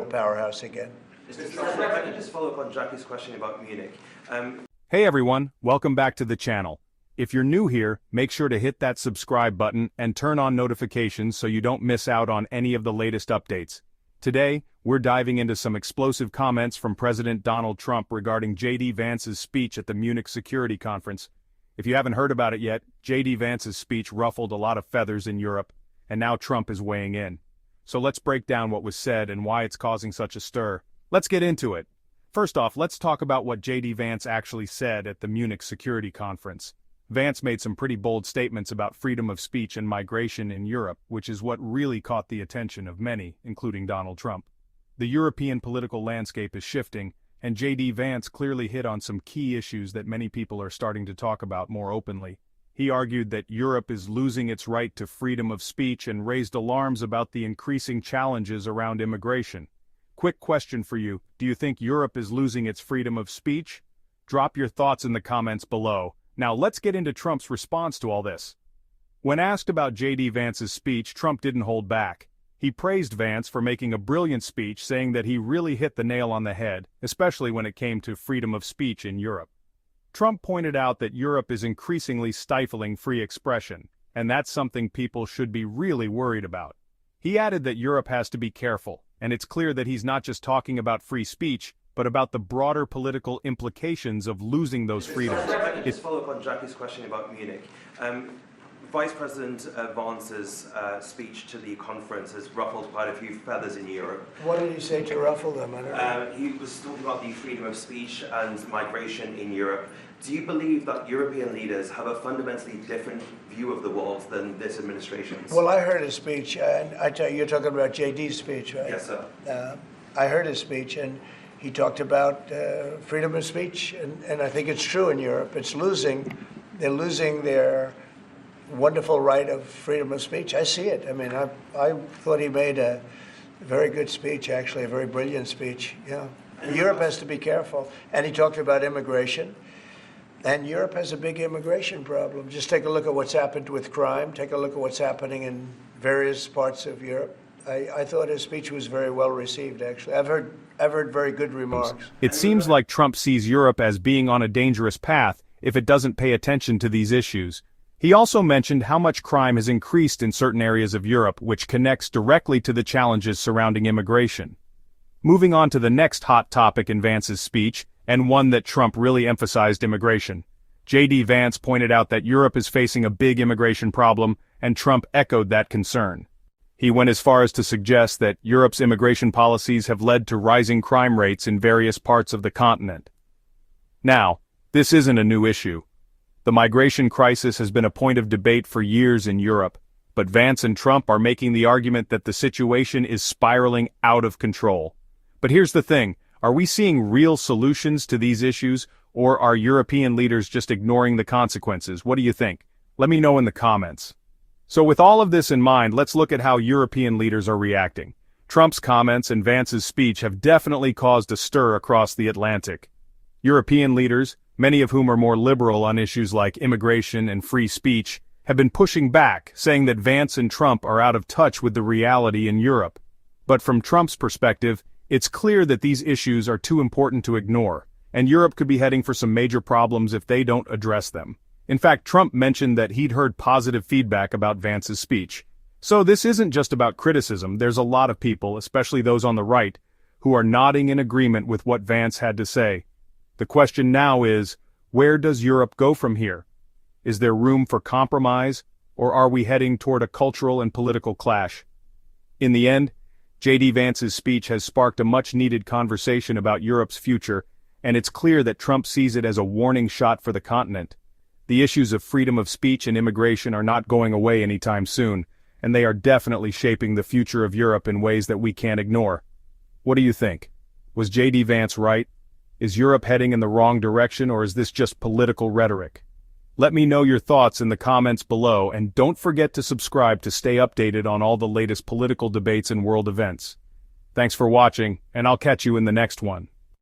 powerhouse again. Mr. Trump, if I could just follow up on Jackie's question about Munich. Hey everyone, welcome back to the channel. If you're new here, make sure to hit that subscribe button and turn on notifications so you don't miss out on any of the latest updates. Today, we're diving into some explosive comments from President Donald Trump regarding J.D. Vance's speech at the Munich Security Conference. If you haven't heard about it yet, J.D. Vance's speech ruffled a lot of feathers in Europe, and now Trump is weighing in. So let's break down what was said and why it's causing such a stir. Let's get into it. First off, let's talk about what J.D. Vance actually said at the Munich Security Conference. Vance made some pretty bold statements about freedom of speech and migration in Europe, which is what really caught the attention of many, including Donald Trump. The European political landscape is shifting, and J.D. Vance clearly hit on some key issues that many people are starting to talk about more openly. He argued that Europe is losing its right to freedom of speech and raised alarms about the increasing challenges around immigration. Quick question for you, do you think Europe is losing its freedom of speech? Drop your thoughts in the comments below. Now let's get into Trump's response to all this. When asked about J.D. Vance's speech, Trump didn't hold back. He praised Vance for making a brilliant speech, saying that he really hit the nail on the head, especially when it came to freedom of speech in Europe. Trump pointed out that Europe is increasingly stifling free expression, and that's something people should be really worried about. He added that Europe has to be careful, and it's clear that he's not just talking about free speech, but about the broader political implications of losing those freedoms. If I could just follow up on Jackie's question about Munich. Vice President Vance's speech to the conference has ruffled quite a few feathers in Europe. What did he say to ruffle them? I don't know. He was talking about the freedom of speech and migration in Europe. Do you believe that European leaders have a fundamentally different view of the world than this administration's? Well, I heard his speech, and I tell you, you're talking about J.D.'s speech, right? Yes, sir. I heard his speech, and he talked about freedom of speech, and I think it's true in Europe. They're losing their wonderful right of freedom of speech. I see it. I mean, I thought he made a very good speech, actually, a very brilliant speech. Yeah. Europe has to be careful. And he talked about immigration. And Europe has a big immigration problem. Just take a look at what's happened with crime. Take a look at what's happening in various parts of Europe. I thought his speech was very well received, actually. I've heard very good remarks. It seems like Trump sees Europe as being on a dangerous path if it doesn't pay attention to these issues. He also mentioned how much crime has increased in certain areas of Europe, which connects directly to the challenges surrounding immigration. Moving on to the next hot topic in Vance's speech, and one that Trump really emphasized: immigration. J.D. Vance pointed out that Europe is facing a big immigration problem, and Trump echoed that concern. He went as far as to suggest that Europe's immigration policies have led to rising crime rates in various parts of the continent. Now, this isn't a new issue. The migration crisis has been a point of debate for years in Europe, but Vance and Trump are making the argument that the situation is spiraling out of control. But here's the thing, are we seeing real solutions to these issues, or are European leaders just ignoring the consequences? What do you think? Let me know in the comments. So with all of this in mind, let's look at how European leaders are reacting. Trump's comments and Vance's speech have definitely caused a stir across the Atlantic. European leaders, many of whom are more liberal on issues like immigration and free speech, have been pushing back, saying that Vance and Trump are out of touch with the reality in Europe. But from Trump's perspective, it's clear that these issues are too important to ignore, and Europe could be heading for some major problems if they don't address them. In fact, Trump mentioned that he'd heard positive feedback about Vance's speech. So this isn't just about criticism. There's a lot of people, especially those on the right, who are nodding in agreement with what Vance had to say. The question now is, where does Europe go from here? Is there room for compromise, or are we heading toward a cultural and political clash? In the end, J.D. Vance's speech has sparked a much-needed conversation about Europe's future, and it's clear that Trump sees it as a warning shot for the continent. The issues of freedom of speech and immigration are not going away anytime soon, and they are definitely shaping the future of Europe in ways that we can't ignore. What do you think? Was J.D. Vance right? Is Europe heading in the wrong direction, or is this just political rhetoric? Let me know your thoughts in the comments below, and don't forget to subscribe to stay updated on all the latest political debates and world events. Thanks for watching, and I'll catch you in the next one.